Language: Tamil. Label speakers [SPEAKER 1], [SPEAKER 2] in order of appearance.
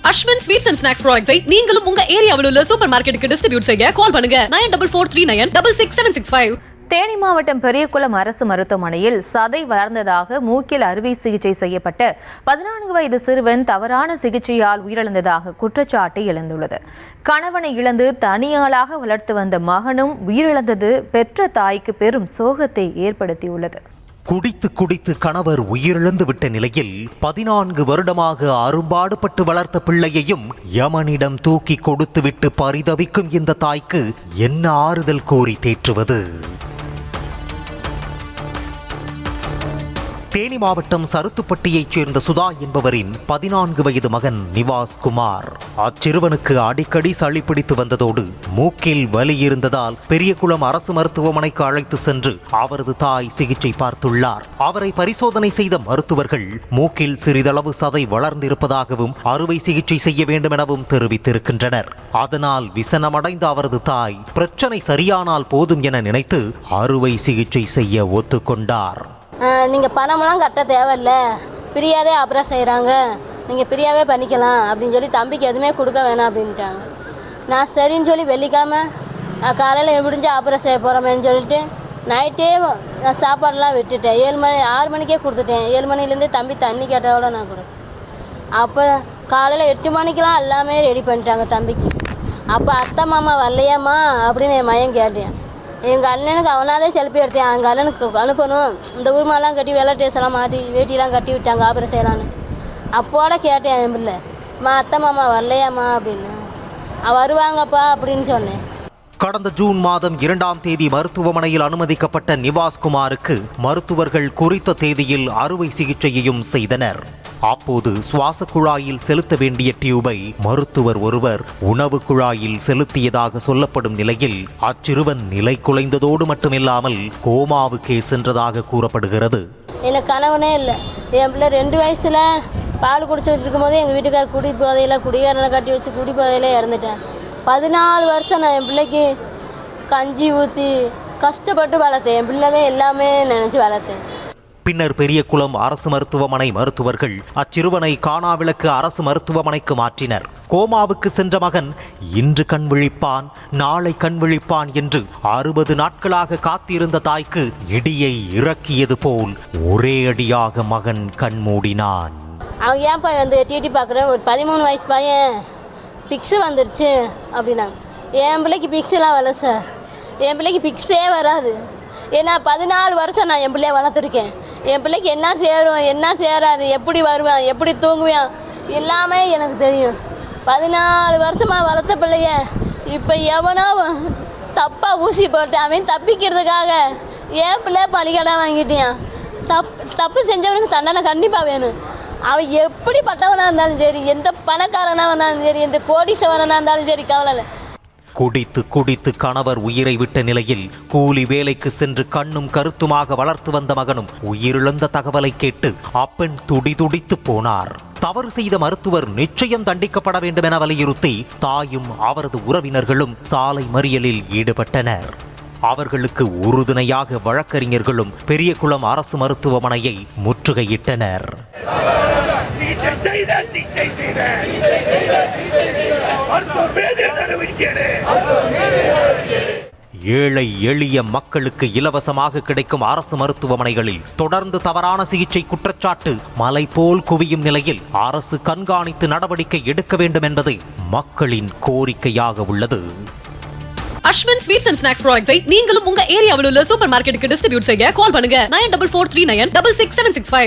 [SPEAKER 1] அஸ்வின் ஸ்வீட்ஸ் அண்ட் ஸ்நாக்ஸ் ப்ராடக்ட்ஸை நீங்களும் உங்க ஏரியாவில் உள்ள சூப்பர் மார்க்கெட்டுக்கு டிஸ்ட்ரிபியூட் செய்ய கால் பண்ணுங்க 9443966765.
[SPEAKER 2] தேனி மாவட்டம் பெரியகுளம் அரசு மருத்துவமனையில் சதை வளர்ந்ததாக மூக்கில் அறுவை சிகிச்சை செய்யப்பட்ட 14 வயது சிறுவன் தவறான சிகிச்சையால் உயிரிழந்ததாக குற்றச்சாட்டு எழுந்துள்ளது. கணவனை இழந்து தனியாளாக வளர்த்து வந்த மகனும் உயிரிழந்தது பெற்ற தாய்க்கு பெரும் சோகத்தை ஏற்படுத்தியுள்ளது.
[SPEAKER 3] குடித்து குடித்து கணவர் உயிரிழந்து விட்ட நிலையில் 14 வருடமாக அரும்பாடுபட்டு வளர்த்த பிள்ளையையும் யமனிடம் தூக்கி கொடுத்துவிட்டு பரிதவிக்கும் இந்த தாய்க்கு என்ன ஆறுதல் கோரி தேற்றுவது? தேனி மாவட்டம் சருத்துப்பட்டியைச் சேர்ந்த சுதா என்பவரின் 14 வயது மகன் நிவாஸ் குமார். அச்சிறுவனுக்கு அடிக்கடி சளி பிடித்து வந்ததோடு மூக்கில் வலி இருந்ததால் பெரியகுளம் அரசு மருத்துவமனைக்கு அழைத்து சென்று அவரது தாய் சிகிச்சை பார்த்துள்ளார். அவரை பரிசோதனை செய்த மருத்துவர்கள் மூக்கில் சிறிதளவு சதை வளர்ந்திருப்பதாகவும் அறுவை சிகிச்சை செய்ய வேண்டும் எனவும் தெரிவித்திருக்கின்றனர். அதனால் விசனமடைந்த அவரது தாய் பிரச்சனை சரியானால் போதும் என நினைத்து அறுவை சிகிச்சை செய்ய ஒத்துக்கொண்டார்.
[SPEAKER 4] நீங்கள் பணமெல்லாம் கட்ட தேவையில்ல, ஃப்ரீயாகவே ஆப்ரேஷன் செய்கிறாங்க, நீங்கள் ஃப்ரீயாகவே பண்ணிக்கலாம் அப்படின்னு சொல்லி தம்பிக்கு எதுவுமே கொடுக்க வேணாம் அப்படின்ட்டாங்க. நான் சரின்னு சொல்லி வெள்ளிக்கிழமை நான் காலையில் முடிஞ்சு ஆப்ரேஷன் செய்ய போகிறோமேன்னு சொல்லிட்டு நைட்டே நான் சாப்பாடெலாம் விட்டுட்டேன். 6 மணிக்கே கொடுத்துட்டேன். 7 மணிலேருந்து தம்பி தண்ணி கேட்டதோட நான் கொடுத்தேன். அப்போ காலையில் 8 மணிக்கெலாம் எல்லாமே ரெடி பண்ணிட்டாங்க தம்பிக்கு. அப்போ அத்தை மாமா வரலையாம்மா அப்படின்னு என் மையம் கேட்டேன். எங்கள் அண்ணனுக்கு அவனாலே செல்ஃபி எடுத்தேன். எங்கள் அண்ணனுக்கு அனுப்பணும், இந்த ஊர்மாலாம் கட்டி வெள்ளை டேஸ்லாம் மாற்றி வேட்டிலாம் கட்டி விட்டாங்க ஆபரேஷன் செய்யலான்னு. அப்போட கேட்டேன் என் பிள்ளை, அத்தை மாமா வரலையாம்மா அப்படின்னு. வருவாங்கப்பா அப்படின்னு சொன்னேன்.
[SPEAKER 3] கடந்த ஜூன் மாதம் 2ஆம் தேதி மருத்துவமனையில் அனுமதிக்கப்பட்ட நிவாஸ் குமாருக்கு மருத்துவர்கள் குறித்த தேதியில் அறுவை சிகிச்சையையும் செய்தனர். அப்போது சுவாச குழாயில் செலுத்த வேண்டிய டியூபை மருத்துவர் ஒருவர் உணவு குழாயில் செலுத்தியதாக சொல்லப்படும் நிலையில் அச்சிறுவன் நிலை குலைந்ததோடு மட்டுமில்லாமல் கோமாவுக்கே சென்றதாக கூறப்படுகிறது.
[SPEAKER 4] எனக்கு கனவுனே இல்லை. என் பிள்ளை 2 வயசுல பால் குடிச்சு வச்சிருக்கும் போது எங்கள் வீட்டுக்கார் குடிகாரனை கட்டி வச்சு குடிப்போதையில இறந்துட்டேன். 14 வருஷம் நான் என் பிள்ளைக்கு கஞ்சி ஊற்றி கஷ்டப்பட்டு வளர்த்தேன். என் பிள்ளைவே எல்லாமே நினச்சி வளர்த்தேன்.
[SPEAKER 3] பின்னர் பெரியகுளம் அரசு மருத்துவமனை மருத்துவர்கள் அச்சிறுவனை காணாவிளக்கு அரசு மருத்துவமனைக்கு மாற்றினர். கோமாவுக்கு சென்ற மகன் இன்று கண் விழிப்பான், நாளை கண் விழிப்பான் என்று 60 நாட்களாக காத்திருந்த தாய்க்கு இடியை இறக்கியது போல் ஒரே அடியாக மகன் கண் மூடினான்.
[SPEAKER 4] அவன் ஏன்ப்பா வந்து டிடி பார்க்குறேன், ஒரு 13 வயசு பையன் பிக்ஸு வந்துருச்சு அப்படின்னாங்க. என் பிள்ளைக்கு பிக்ஸெலாம் வரல சார், என் பிள்ளைக்கு பிக்ஸே வராது. ஏன்னா 14 வருஷம் நான் என் பிள்ளைய வளர்த்துருக்கேன். என் பிள்ளைக்கு என்ன சேரும் என்ன சேராது, எப்படி வருவேன் எப்படி தூங்குவேன் எல்லாமே எனக்கு தெரியும். 14 வருஷமாக வளர்த்த பிள்ளைய இப்போ எவனோ தப்பாக ஊசி போட்டு அவன் தப்பிக்கிறதுக்காக என் பிள்ளைய பலிகடாக வாங்கிட்டான். தப்பு செஞ்சவனுக்கு தண்டனை கண்டிப்பாக வேணும். அவன் எப்படிப்பட்டவனாக இருந்தாலும் சரி, எந்த பணக்காரனாக இருந்தாலும் சரி, எந்த கோடீஸ்வரனாக இருந்தாலும் சரி, கவலை இல்லை.
[SPEAKER 3] குடித்து குடித்து கணவர் உயிரை விட்ட நிலையில் கூலி வேலைக்கு சென்று கண்ணும் கருத்துமாக வளர்த்து வந்த மகனும் உயிரிழந்த தகவலை கேட்டு அப்பெண் துடிதுடித்து போனார். தவறு செய்த மருத்துவர் நிச்சயம் தண்டிக்கப்பட வேண்டும் என வலியுறுத்தி தாயும் அவரது உறவினர்களும் சாலை மறியலில் ஈடுபட்டனர். அவர்களுக்கு உறுதுணையாக வழக்கறிஞர்களும் பெரியகுளம் அரசு மருத்துவமனையை முற்றுகையிட்டனர். ஏழை எளிய மக்களுக்கு இலவசமாக கிடைக்கும் அரசு மருத்துவமனைகளில் தொடர்ந்து தவறான சிகிச்சை குற்றச்சாட்டு மலை போல் குவியும் நிலையில் அரசு கண்காணித்து நடவடிக்கை எடுக்க வேண்டும் என்பது மக்களின் கோரிக்கையாக உள்ளது.
[SPEAKER 1] அஸ்வின் ஸ்வீட்ஸ் அண்ட் ஸ்நாக்ஸ் ப்ராடக்ட்ஸை நீங்களும் உங்க ஏரியாவில் உள்ள சூப்பர் மார்க்கெட்டுக்கு டிஸ்ட்ரிபியூட் செய்ய கால் பண்ணுங்க 9443966765.